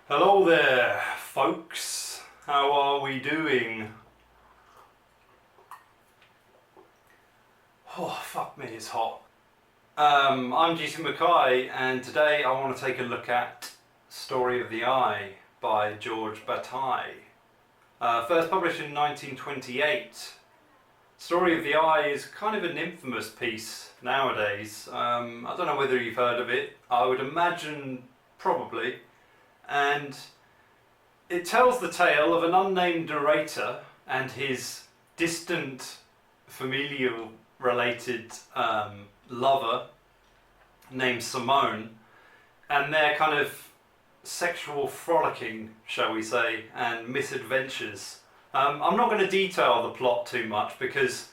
Hello there, folks. How are we doing? Oh, fuck me, it's hot. I'm Georges McKay, and today I want to take a look at Story of the Eye by Georges Bataille. First published in 1928. Story of the Eye is kind of an infamous piece nowadays. I don't know whether you've heard of it. I would imagine probably. And it tells the tale of an unnamed narrator and his distant familial related lover named Simone, and their kind of sexual frolicking, shall we say, and misadventures. I'm not going to detail the plot too much because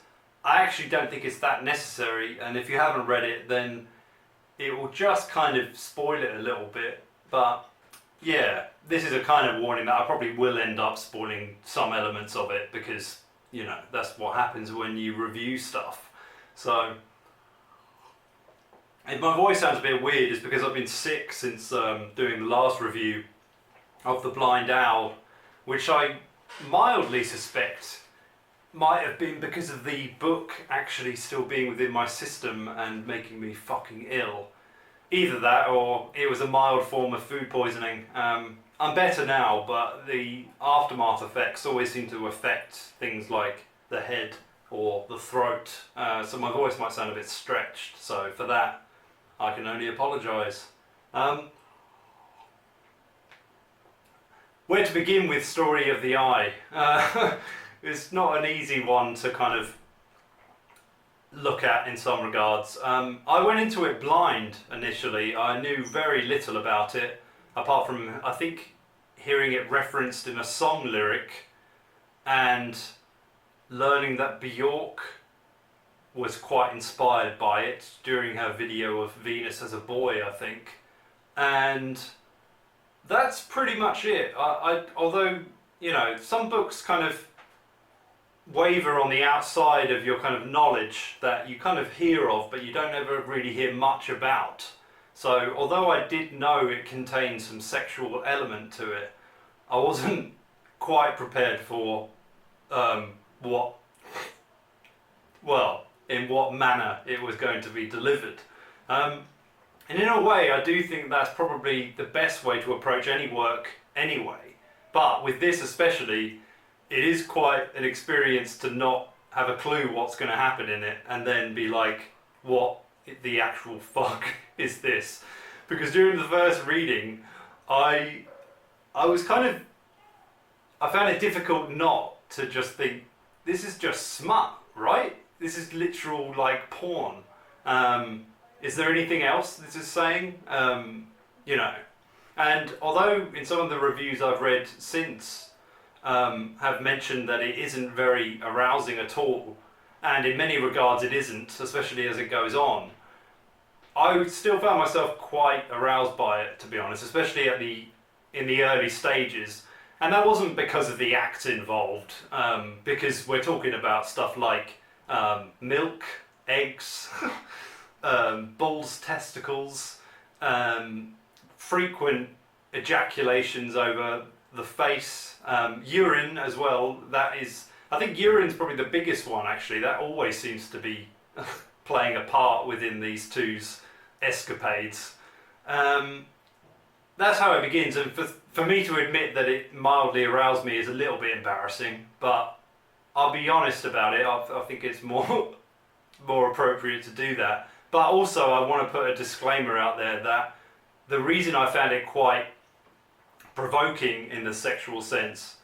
I actually don't think it's that necessary, and if you haven't read it then it will just kind of spoil it a little bit. But yeah, this is a kind of warning that I probably will end up spoiling some elements of it because, you know, that's what happens when you review stuff. So, if my voice sounds a bit weird, it's because I've been sick since doing the last review of The Blind Owl, which I mildly suspect might have been because of the book actually still being within my system and making me fucking ill. Either that or it was a mild form of food poisoning. I'm better now, but the aftermath effects always seem to affect things like the head or the throat, so my voice might sound a bit stretched, so for that I can only apologise. Where to begin with Story of the Eye? It's not an easy one to kind of look at in some regards. I went into it blind initially. I knew very little about it, apart from, I think, hearing it referenced in a song lyric and learning that Bjork was quite inspired by it during her video of Venus as a Boy, I think. And that's pretty much it. Although, you know, some books kind of waver on the outside of your kind of knowledge that you kind of hear of, but you don't ever really hear much about. So, although I did know it contained some sexual element to it, I wasn't quite prepared for in what manner it was going to be delivered. And in a way, I do think that's probably the best way to approach any work anyway. But with this especially, it is quite an experience to not have a clue what's going to happen in it and then be like, what the actual fuck is this? Because during the first reading, I was kind of, I found it difficult not to just think, this is just smut, right? This is literal like porn. Is there anything else this is saying? You know, and although in some of the reviews I've read since have mentioned that it isn't very arousing at all, and in many regards it isn't, especially as it goes on, I still found myself quite aroused by it, to be honest, especially in the early stages. And that wasn't because of the acts involved, because we're talking about stuff like milk, eggs, bull's testicles, frequent ejaculations over the face, urine as well. That is, I think urine's probably the biggest one actually. That always seems to be playing a part within these two's escapades. That's how it begins, and for me to admit that it mildly aroused me is a little bit embarrassing, but I'll be honest about it. I think it's more appropriate to do that. But also I want to put a disclaimer out there that the reason I found it quite provoking in the sexual sense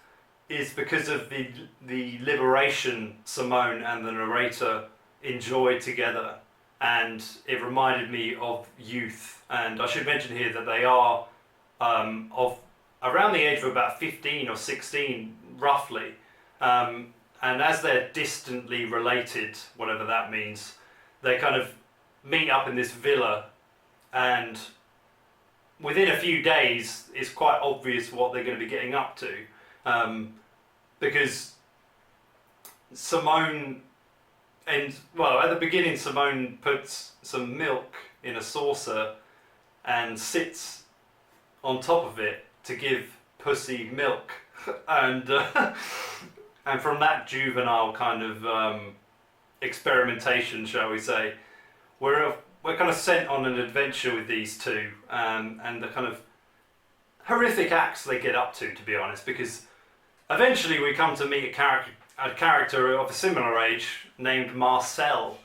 is because of the liberation Simone and the narrator enjoyed together, and it reminded me of youth. And I should mention here that they are of around the age of about 15 or 16 roughly, and as they're distantly related, whatever that means, they kind of meet up in this villa, and within a few days it's quite obvious what they're going to be getting up to, because Simone, and well, at the beginning Simone puts some milk in a saucer and sits on top of it to give pussy milk, and and from that juvenile kind of experimentation, shall we say, we're kind of sent on an adventure with these two, and the kind of horrific acts they get up to be honest, because eventually we come to meet a character of a similar age named Marcel,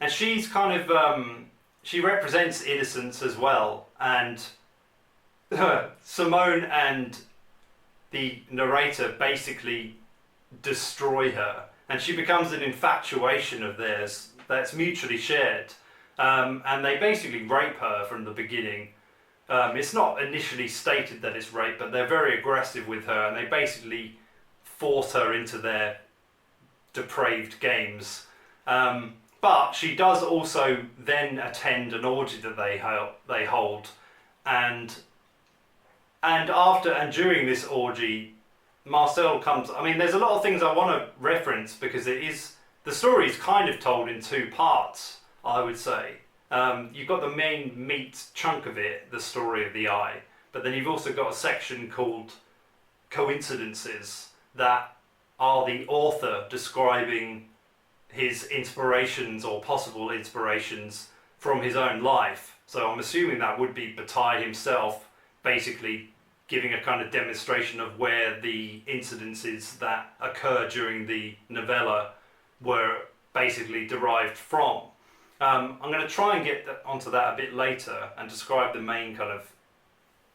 and she's kind of she represents innocence as well, and Simone and the narrator basically destroy her, and she becomes an infatuation of theirs that's mutually shared, and they basically rape her from the beginning. It's not initially stated that it's rape, but they're very aggressive with her, and they basically force her into their depraved games. But she does also then attend an orgy that they hold, and after and during this orgy, Marcel comes. I mean, there's a lot of things I want to reference because the story is kind of told in two parts, I would say. You've got the main meat chunk of it, the story of the eye, but then you've also got a section called coincidences that are the author describing his inspirations or possible inspirations from his own life. So I'm assuming that would be Bataille himself basically giving a kind of demonstration of where the incidences that occur during the novella were basically derived from. I'm going to try and get onto that a bit later and describe the main kind of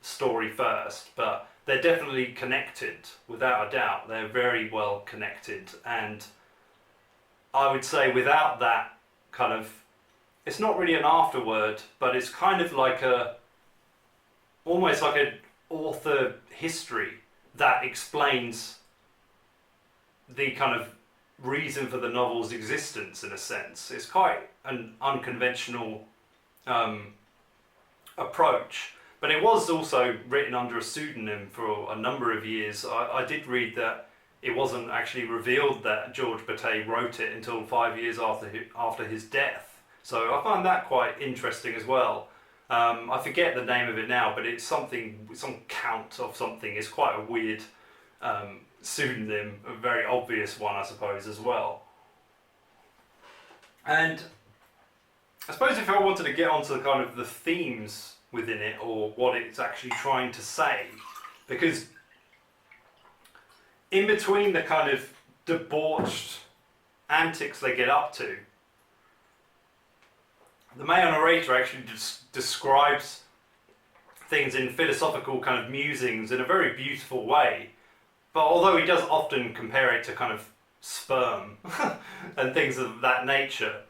story first, but they're definitely connected, without a doubt. They're very well connected, and I would say without that kind of, it's not really an afterword, but it's kind of like almost like an author history that explains the kind of reason for the novel's existence in a sense. It's quite an unconventional approach, but it was also written under a pseudonym for a number of years. I did read that it wasn't actually revealed that Georges Bataille wrote it until 5 years after his death. So I find that quite interesting as well. I forget the name of it now, but it's some count of something. It's quite a weird pseudonym, a very obvious one, I suppose, as well. And I suppose if I wanted to get onto kind of the themes within it, or what it's actually trying to say, because in between the kind of debauched antics they get up to, the male narrator actually describes things in philosophical kind of musings in a very beautiful way. But although he does often compare it to kind of sperm and things of that nature,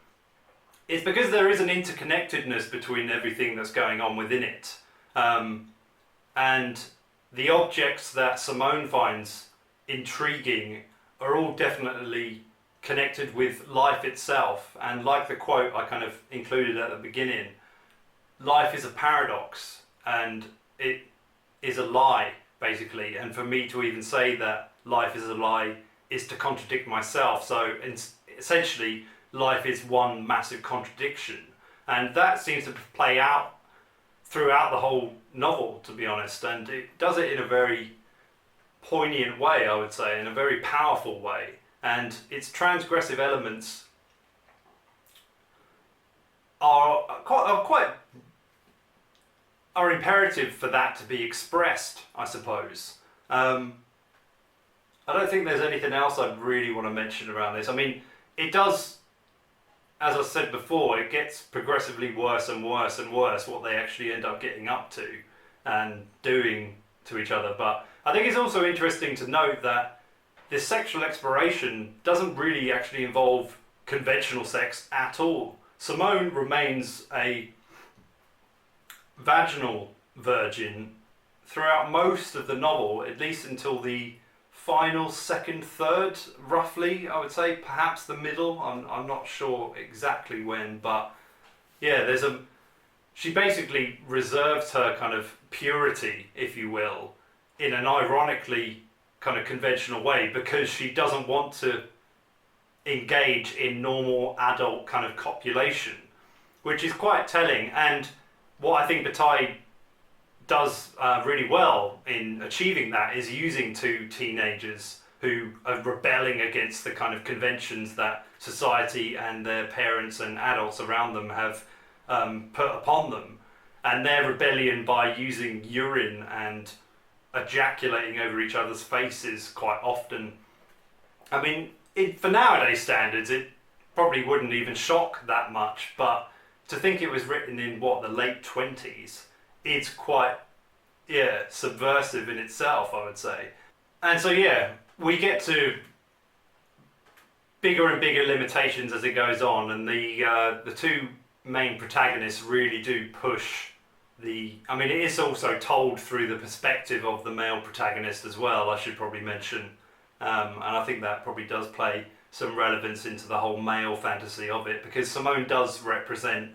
it's because there is an interconnectedness between everything that's going on within it. And the objects that Simone finds intriguing are all definitely connected with life itself. And like the quote I kind of included at the beginning, life is a paradox and it is a lie, basically. And for me to even say that life is a lie is to contradict myself. So essentially, life is one massive contradiction. And that seems to play out throughout the whole novel, to be honest. And it does it in a very poignant way, I would say, in a very powerful way. And its transgressive elements are imperative for that to be expressed, I suppose. I don't think there's anything else I'd really want to mention around this. I mean, it does, as I said before, it gets progressively worse and worse and worse what they actually end up getting up to and doing to each other. But I think it's also interesting to note that this sexual exploration doesn't really actually involve conventional sex at all. Simone remains a vaginal virgin throughout most of the novel, at least until the final second third, roughly, I would say, perhaps the middle. I'm not sure exactly when, but yeah, she basically reserves her kind of purity, if you will, in an ironically kind of conventional way, because she doesn't want to engage in normal adult kind of copulation, which is quite telling. And what I think Bataille does really well in achieving that is using two teenagers who are rebelling against the kind of conventions that society and their parents and adults around them have put upon them, and their rebellion by using urine and ejaculating over each other's faces quite often. I mean, for nowadays standards, it probably wouldn't even shock that much, but to think it was written in the late 20s, it's quite subversive in itself, I would say. And so we get to bigger and bigger limitations as it goes on, and the two main protagonists really do push I mean, it is also told through the perspective of the male protagonist as well, I should probably mention. And I think that probably does play some relevance into the whole male fantasy of it, because Simone does represent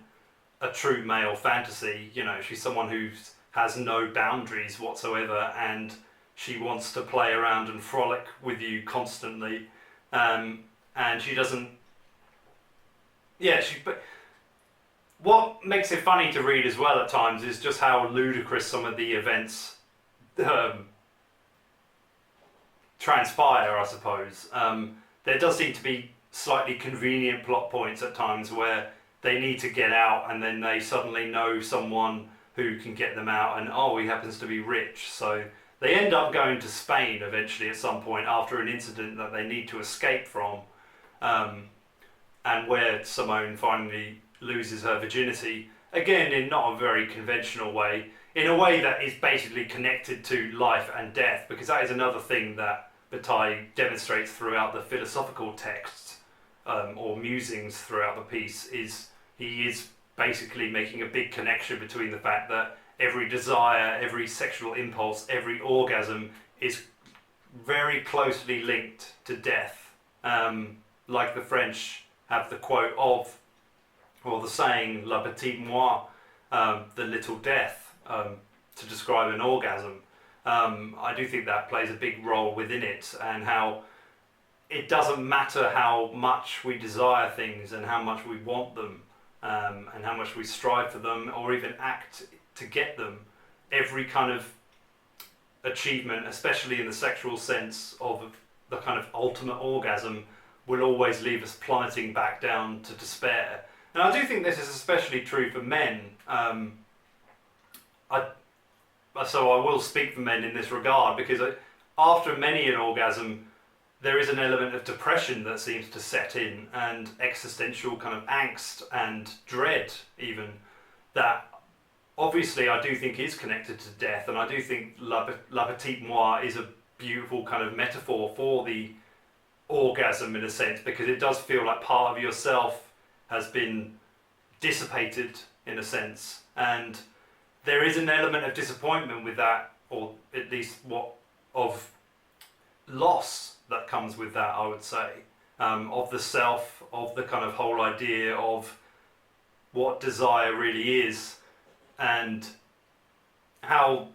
a true male fantasy. You know, she's someone who has no boundaries whatsoever, and she wants to play around and frolic with you constantly. And she doesn't... But what makes it funny to read as well at times is just how ludicrous some of the events transpire, I suppose. There does seem to be slightly convenient plot points at times where they need to get out, and then they suddenly know someone who can get them out, and he happens to be rich. So they end up going to Spain eventually at some point after an incident that they need to escape from, and where Simone finally loses her virginity, again in not a very conventional way, in a way that is basically connected to life and death, because that is another thing that Bataille demonstrates throughout the philosophical texts or musings throughout the piece. He is basically making a big connection between the fact that every desire, every sexual impulse, every orgasm is very closely linked to death. Like the French have the quote of, or the saying, la petite mort, the little death, to describe an orgasm. I do think that plays a big role within it, and how it doesn't matter how much we desire things and how much we want them, and how much we strive for them or even act to get them. Every kind of achievement, especially in the sexual sense of the kind of ultimate orgasm, will always leave us plummeting back down to despair. And I do think this is especially true for men. So I will speak for men in this regard, because after many an orgasm, there is an element of depression that seems to set in, and existential kind of angst and dread even, that obviously I do think is connected to death. And I do think La Petite Moi is a beautiful kind of metaphor for the orgasm in a sense, because it does feel like part of yourself has been dissipated in a sense, and there is an element of disappointment with that, or at least of loss that comes with that, I would say, of the self, of the kind of whole idea of what desire really is, and how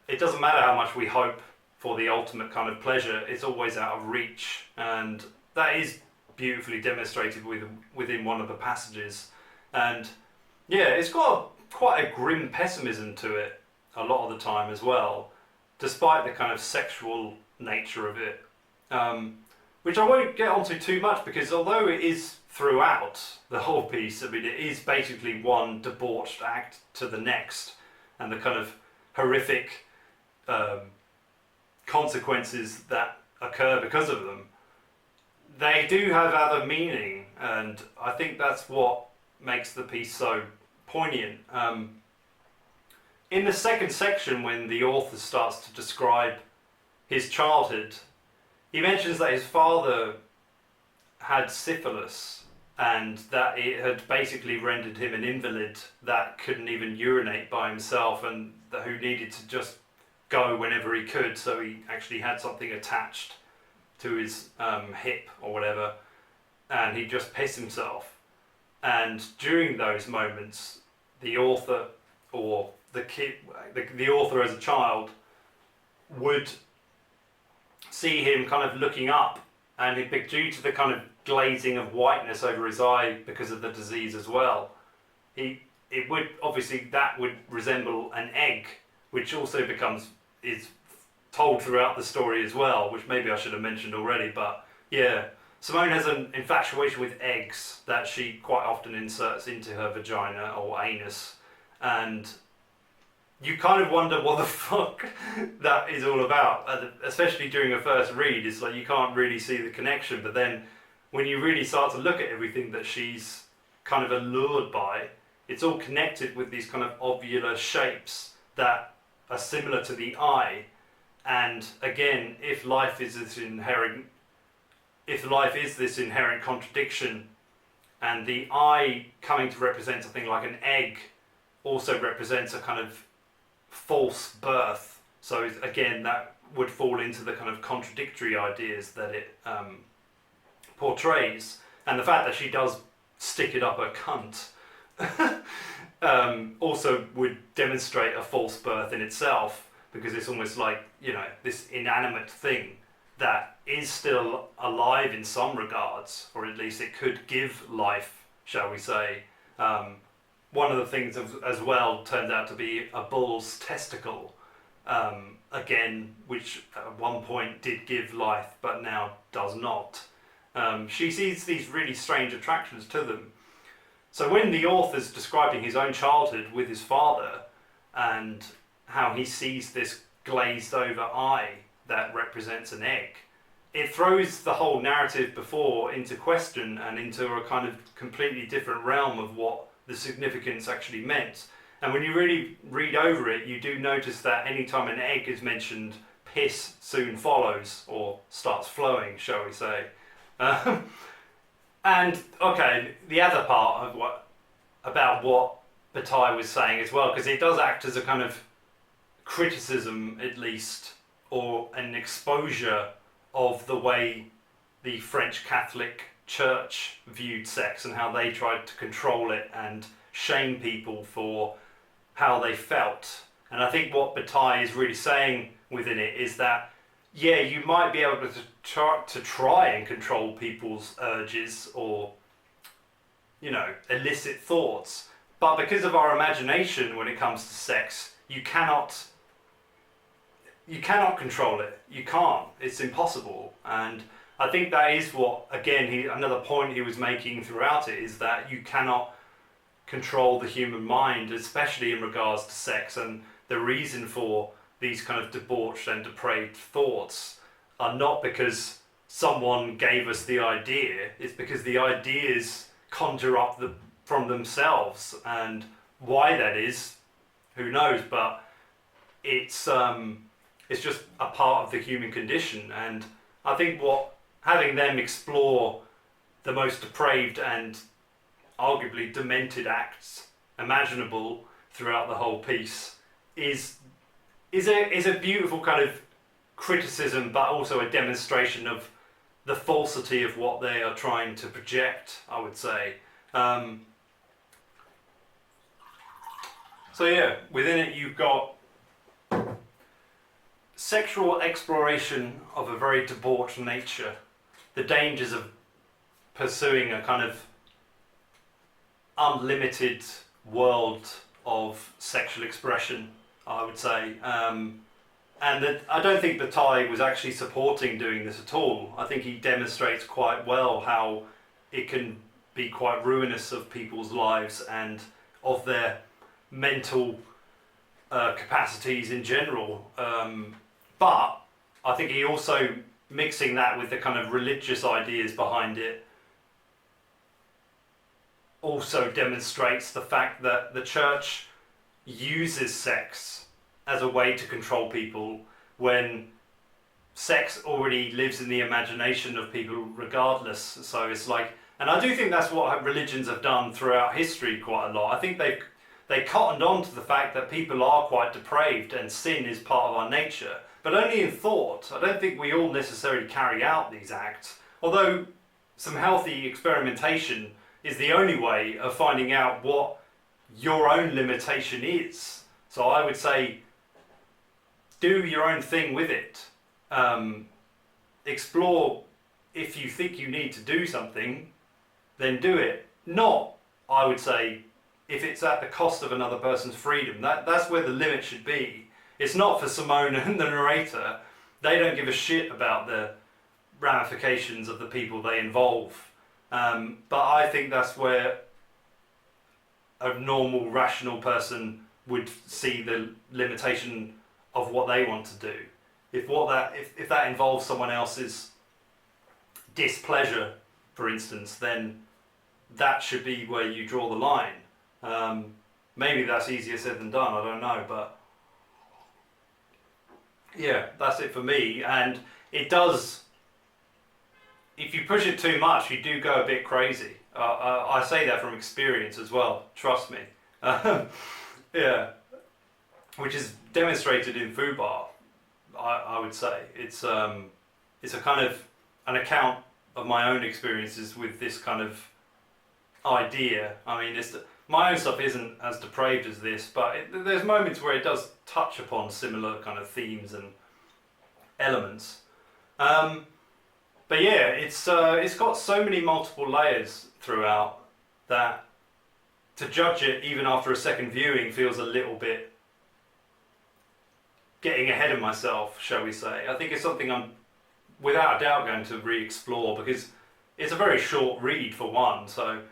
it doesn't matter how much we hope for the ultimate kind of pleasure, it's always out of reach. And that is beautifully demonstrated within one of the passages. And it's got quite a grim pessimism to it a lot of the time as well, despite the kind of sexual nature of it, which I won't get onto too much, because although it is throughout the whole piece, I mean, it is basically one debauched act to the next, and the kind of horrific consequences that occur because of them, they do have other meaning, and I think that's what makes the piece so poignant. In the second section, when the author starts to describe his childhood, he mentions that his father had syphilis, and that it had basically rendered him an invalid that couldn't even urinate by himself, and who needed to just go whenever he could, so he actually had something attached to his hip or whatever, and he just pissed himself. And during those moments, the author, or the author as a child, would see him kind of looking up, and due to the kind of glazing of whiteness over his eye because of the disease as well, that would resemble an egg which also is told throughout the story as well, which maybe I should have mentioned already, but yeah. Simone has an infatuation with eggs that she quite often inserts into her vagina or anus, and you kind of wonder what the fuck that is all about, especially during a first read. It's like you can't really see the connection, but then when you really start to look at everything that she's kind of allured by, it's all connected with these kind of ovular shapes that are similar to the eye. And again, if life is this inherent contradiction, and the eye coming to represent something like an egg also represents a kind of false birth, so again that would fall into the kind of contradictory ideas that it portrays. And the fact that she does stick it up her cunt also would demonstrate a false birth in itself, because it's almost like, you know, this inanimate thing that is still alive in some regards, or at least it could give life, shall we say. One of the things as well turned out to be a bull's testicle, again, which at one point did give life but now does not. She sees these really strange attractions to them. So when the author's describing his own childhood with his father and how he sees this glazed over eye that represents an egg, it throws the whole narrative before into question and into a kind of completely different realm of what the significance actually meant. And when you really read over it, you do notice that anytime an egg is mentioned, piss soon follows, or starts flowing, shall we say. And okay, the other part of what Bataille was saying as well, because it does act as a kind of criticism, at least, or an exposure of the way the French Catholic Church viewed sex and how they tried to control it and shame people for how they felt. And I think what Bataille is really saying within it is that, yeah, you might be able to try and control people's urges or, you know, illicit thoughts, but because of our imagination when it comes to sex, you cannot control it. You can't. It's impossible. And I think that is what, again, another point he was making throughout it, is that you cannot control the human mind, especially in regards to sex. And the reason for these kind of debauched and depraved thoughts are not because someone gave us the idea, it's because the ideas conjure up from themselves. And why that is, who knows, but it's just a part of the human condition. And I think having them explore the most depraved and arguably demented acts imaginable throughout the whole piece is a beautiful kind of criticism, but also a demonstration of the falsity of what they are trying to project, I would say. So yeah, within it you've got sexual exploration of a very debauched nature, the dangers of pursuing a kind of unlimited world of sexual expression, I would say. And that I don't think Bataille was actually supporting doing this at all. I think he demonstrates quite well how it can be quite ruinous of people's lives and of their mental capacities in general. But I think he also, mixing that with the kind of religious ideas behind it, also demonstrates the fact that the church uses sex as a way to control people when sex already lives in the imagination of people regardless. So it's like, and I do think that's what religions have done throughout history quite a lot. I think they cottoned on to the fact that people are quite depraved and sin is part of our nature, but only in thought. I don't think we all necessarily carry out these acts, although some healthy experimentation is the only way of finding out what your own limitation is. So I would say, do your own thing with it. Explore. If you think you need to do something, then do it. Not, I would say, if it's at the cost of another person's freedom. That's where the limit should be. It's not for Simone and the narrator. They don't give a shit about the ramifications of the people they involve. But I think that's where a normal, rational person would see the limitation of what they want to do. If that involves someone else's displeasure, for instance, then that should be where you draw the line. Maybe that's easier said than done, I don't know, but yeah, that's it for me. And it does, if you push it too much, you do go a bit crazy. I say that from experience as well, trust me. Yeah, which is demonstrated in Fubar, I would say. It's a kind of an account of my own experiences with this kind of idea. I mean, my own stuff isn't as depraved as this, but there's moments where it does touch upon similar kind of themes and elements. But yeah, it's got so many multiple layers throughout that to judge it even after a second viewing feels a little bit getting ahead of myself, shall we say. I think it's something I'm without a doubt going to re-explore, because it's a very short read for one, so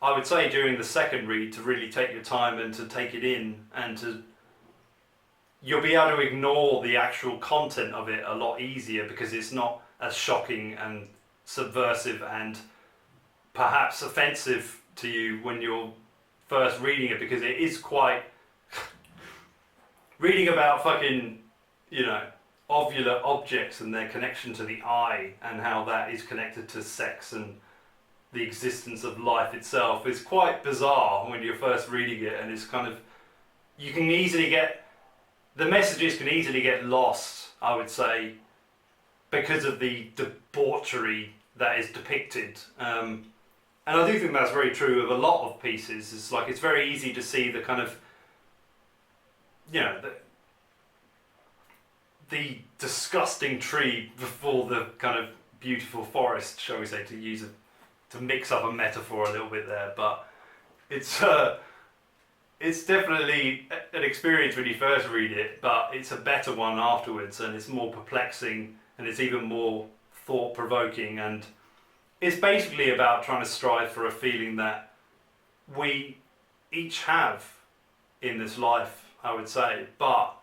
I would say during the second read to really take your time and to take it in, and you'll be able to ignore the actual content of it a lot easier, because it's not as shocking and subversive and perhaps offensive to you when you're first reading it, because it is quite reading about fucking, ovular objects and their connection to the eye and how that is connected to sex and the existence of life itself is quite bizarre when you're first reading it, and it's kind of, the messages can easily get lost, I would say, because of the debauchery that is depicted. And I do think that's very true of a lot of pieces. It's very easy to see the kind of, the disgusting tree before the kind of beautiful forest, shall we say, to mix up a metaphor a little bit there. But it's definitely an experience when you first read it, but it's a better one afterwards, and it's more perplexing, and it's even more thought-provoking, and it's basically about trying to strive for a feeling that we each have in this life, I would say, but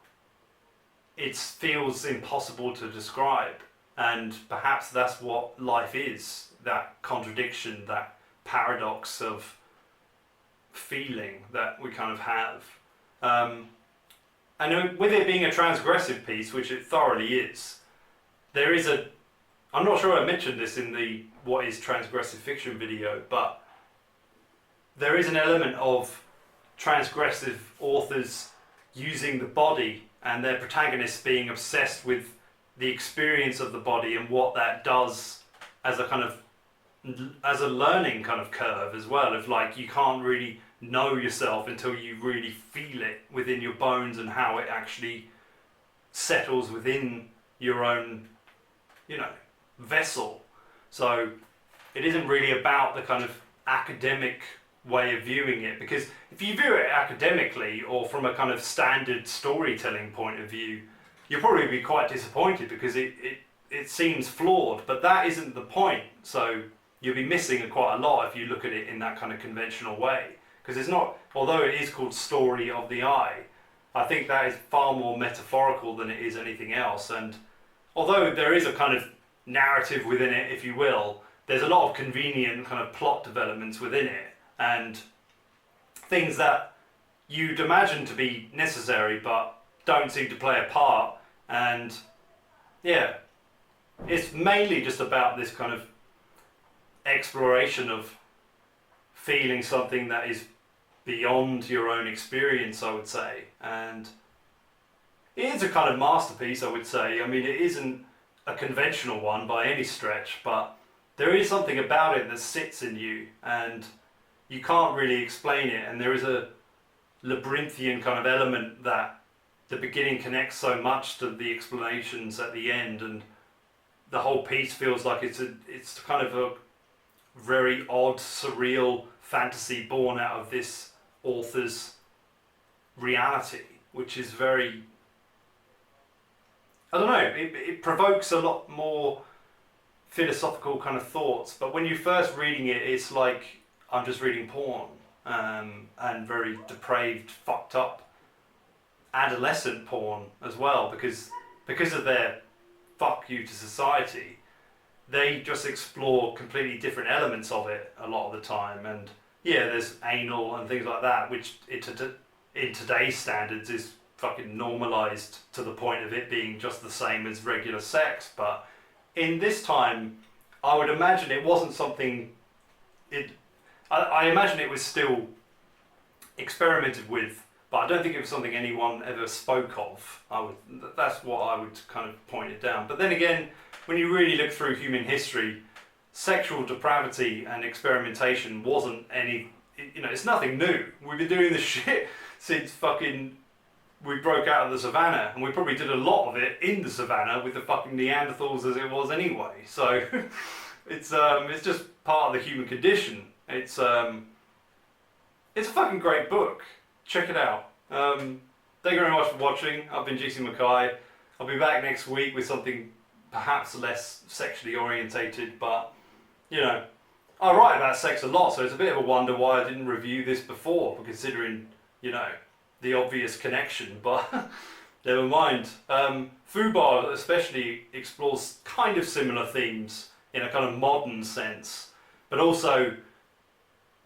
it feels impossible to describe, and perhaps that's what life is, that contradiction, that paradox of feeling that we kind of have. And with it being a transgressive piece, which it thoroughly is, there is I'm not sure I mentioned this in the What is Transgressive Fiction video, but there is an element of transgressive authors using the body and their protagonists being obsessed with the experience of the body and what that does as a learning kind of curve as well, of you can't really know yourself until you really feel it within your bones and how it actually settles within your own vessel. So it isn't really about the kind of academic way of viewing it, because if you view it academically or from a kind of standard storytelling point of view, you'll probably be quite disappointed, because it seems flawed, but that isn't the point. So you'll be missing quite a lot if you look at it in that kind of conventional way, because it's not, although it is called Story of the Eye, I think that is far more metaphorical than it is anything else. And although there is a kind of narrative within it, if you will, there's a lot of convenient kind of plot developments within it, and things that you'd imagine to be necessary but don't seem to play a part. And yeah, it's mainly just about this kind of exploration of feeling something that is beyond your own experience, I would say. And it is a kind of masterpiece, I would say. I mean, it isn't a conventional one by any stretch, but there is something about it that sits in you and you can't really explain it, and there is a labyrinthian kind of element that the beginning connects so much to the explanations at the end, and the whole piece feels like it's kind of a very odd, surreal fantasy born out of this author's reality, which is very I don't know, it provokes a lot more philosophical kind of thoughts, but when you're first reading it, it's like I'm just reading porn, and very depraved, fucked up adolescent porn as well, because of their fuck you to society. They just explore completely different elements of it a lot of the time, and yeah, there's anal and things like that, which in today's standards is fucking normalized to the point of it being just the same as regular sex. But in this time, I would imagine it wasn't something. I imagine it was still experimented with, but I don't think it was something anyone ever spoke of. That's what I would kind of point it down. But then again, when you really look through human history, sexual depravity and experimentation wasn't any. It's nothing new. We've been doing this shit since fucking we broke out of the savannah, and we probably did a lot of it in the savannah with the fucking Neanderthals as it was anyway. So it's just part of the human condition. It's a fucking great book. Check it out. Thank you very much for watching. I've been GC McKay. I'll be back next week with something perhaps less sexually orientated, but I write about sex a lot, so it's a bit of a wonder why I didn't review this before, considering the obvious connection, but never mind. Fubar especially explores kind of similar themes in a kind of modern sense, but also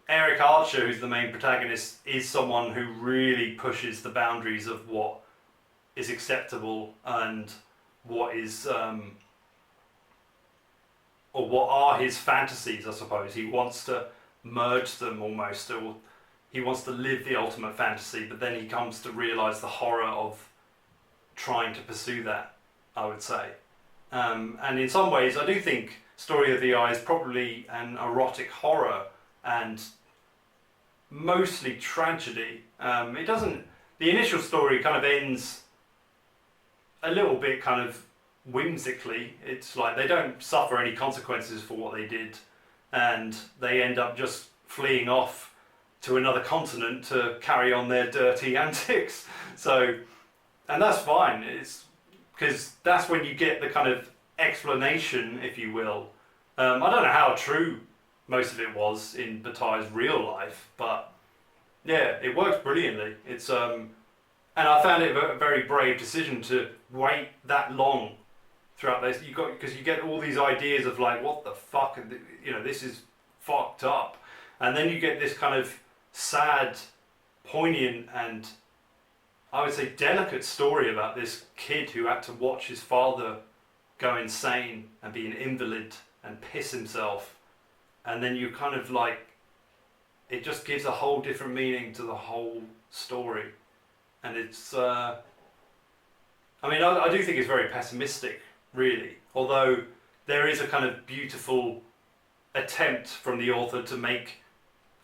Eric Archer, who's the main protagonist, is someone who really pushes the boundaries of what is acceptable and what is, or what are his fantasies, I suppose. He wants to merge them almost, or he wants to live the ultimate fantasy, but then he comes to realise the horror of trying to pursue that, I would say. And in some ways, I do think Story of the Eye is probably an erotic horror and mostly tragedy. It doesn't. The initial story kind of ends a little bit kind of whimsically. It's like they don't suffer any consequences for what they did, and they end up just fleeing off to another continent to carry on their dirty antics. So, and that's fine. It's because that's when you get the kind of explanation, if you will. I don't know how true most of it was in Bataille's real life, but yeah, it works brilliantly. It's and I found it a very brave decision to wait that long throughout this. Because you get all these ideas of like, what the fuck, and this is fucked up, and then you get this kind of sad, poignant, and I would say delicate story about this kid who had to watch his father go insane and be an invalid and piss himself, and then you kind of like, it just gives a whole different meaning to the whole story. And it's I do think it's very pessimistic, really, although there is a kind of beautiful attempt from the author to make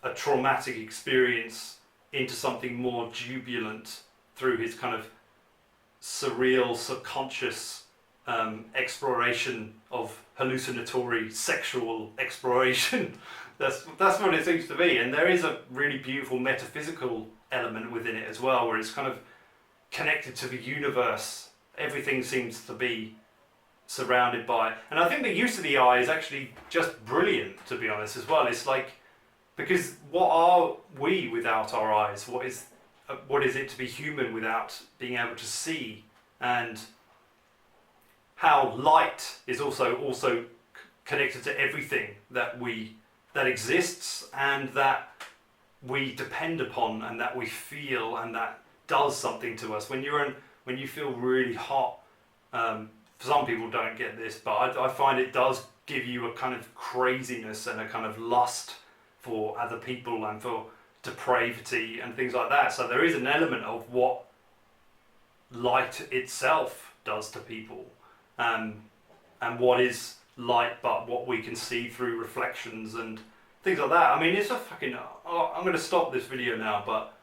a traumatic experience into something more jubilant through his kind of surreal, subconscious exploration of hallucinatory sexual exploration. That's what it seems to be, and there is a really beautiful metaphysical element within it as well, where it's kind of connected to the universe. Everything seems to be surrounded by, and I think the use of the eye is actually just brilliant, to be honest, as well. It's like, because what are we without our eyes? What is it to be human without being able to see? And how light is also connected to everything that exists and that we depend upon and that we feel and that does something to us. When you feel really hot, some people don't get this, but I find it does give you a kind of craziness and a kind of lust for other people and for depravity and things like that. So there is an element of what light itself does to people, and what is light but what we can see through reflections and things like that. I mean, it's a fucking... I'm going to stop this video now, but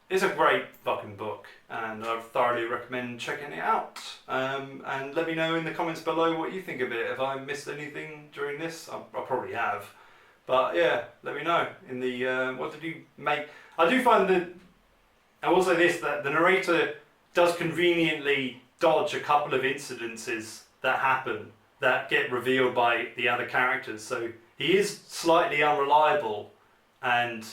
it's a great fucking book, and I thoroughly recommend checking it out. And let me know in the comments below what you think of it. If I missed anything during this, I probably have. But yeah, let me know in the... what did you make? I do find that... I will say this, that the narrator does conveniently dodge a couple of incidences that happen that get revealed by the other characters. So he is slightly unreliable, and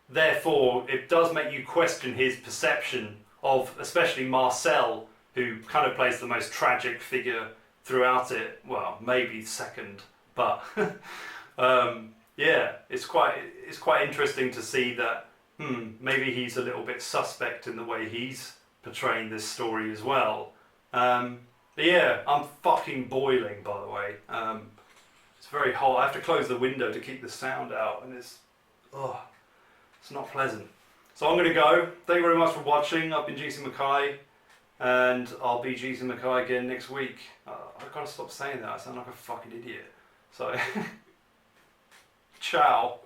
therefore it does make you question his perception of especially Marcel, who kind of plays the most tragic figure throughout it. Well, maybe second, but yeah, it's quite interesting to see that maybe he's a little bit suspect in the way he's portraying this story as well. But yeah, I'm fucking boiling, by the way. It's very hot. I have to close the window to keep the sound out, and it's not pleasant. So I'm going to go. Thank you very much for watching. I've been GC McKay, and I'll be GC McKay again next week. I've got to stop saying that. I sound like a fucking idiot. So, ciao.